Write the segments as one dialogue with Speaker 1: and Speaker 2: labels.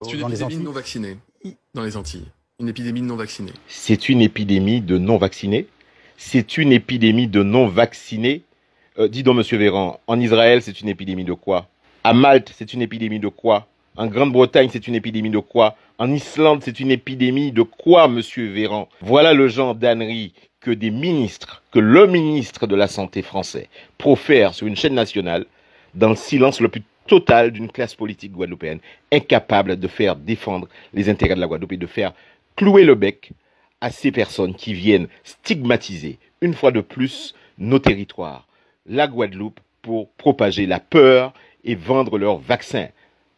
Speaker 1: C'est une
Speaker 2: dans les
Speaker 1: épidémie de
Speaker 2: Antilles.
Speaker 1: non-vaccinés dans les Antilles. Une épidémie de non-vaccinés.
Speaker 3: C'est une épidémie de non-vaccinés. C'est une épidémie de non-vaccinés. Dis donc, monsieur Véran, en Israël, c'est une épidémie de quoi? À Malte, c'est une épidémie de quoi? En Grande-Bretagne, c'est une épidémie de quoi? En Islande, c'est une épidémie de quoi, monsieur Véran? Voilà le genre d'ânerie que des ministres, que le ministre de la Santé français profère sur une chaîne nationale, dans le silence le plus total d'une classe politique guadeloupéenne, incapable de faire défendre les intérêts de la Guadeloupe et de faire clouer le bec à ces personnes qui viennent stigmatiser, une fois de plus, nos territoires, la Guadeloupe, pour propager la peur et vendre leurs vaccins.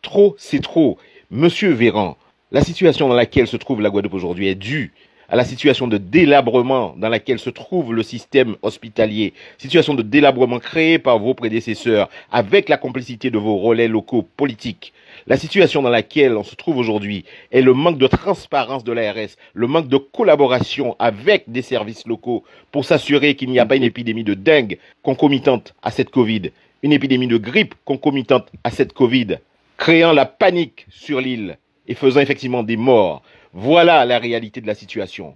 Speaker 3: Trop, c'est trop. Monsieur Véran, la situation dans laquelle se trouve la Guadeloupe aujourd'hui est due à la situation de délabrement dans laquelle se trouve le système hospitalier, situation de délabrement créée par vos prédécesseurs avec la complicité de vos relais locaux politiques. La situation dans laquelle on se trouve aujourd'hui est le manque de transparence de l'ARS, le manque de collaboration avec des services locaux pour s'assurer qu'il n'y a pas une épidémie de dengue concomitante à cette Covid, une épidémie de grippe concomitante à cette Covid, créant la panique sur l'île et faisant effectivement des morts. Voilà la réalité de la situation.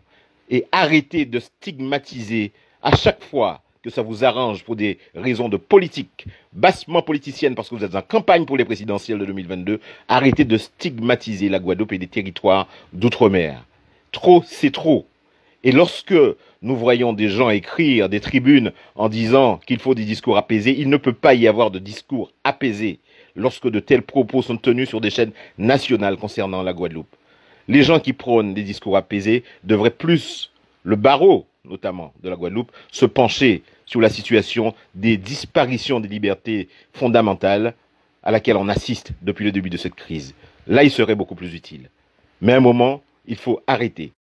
Speaker 3: Et arrêtez de stigmatiser à chaque fois que ça vous arrange pour des raisons de politique, bassement politicienne parce que vous êtes en campagne pour les présidentielles de 2022, arrêtez de stigmatiser la Guadeloupe et des territoires d'outre-mer. Trop, c'est trop. Et lorsque nous voyons des gens écrire des tribunes en disant qu'il faut des discours apaisés, il ne peut pas y avoir de discours apaisés lorsque de tels propos sont tenus sur des chaînes nationales concernant la Guadeloupe. Les gens qui prônent des discours apaisés devraient plus, le barreau notamment de la Guadeloupe, se pencher sur la situation des disparitions des libertés fondamentales à laquelle on assiste depuis le début de cette crise. Là, il serait beaucoup plus utile. Mais à un moment, il faut arrêter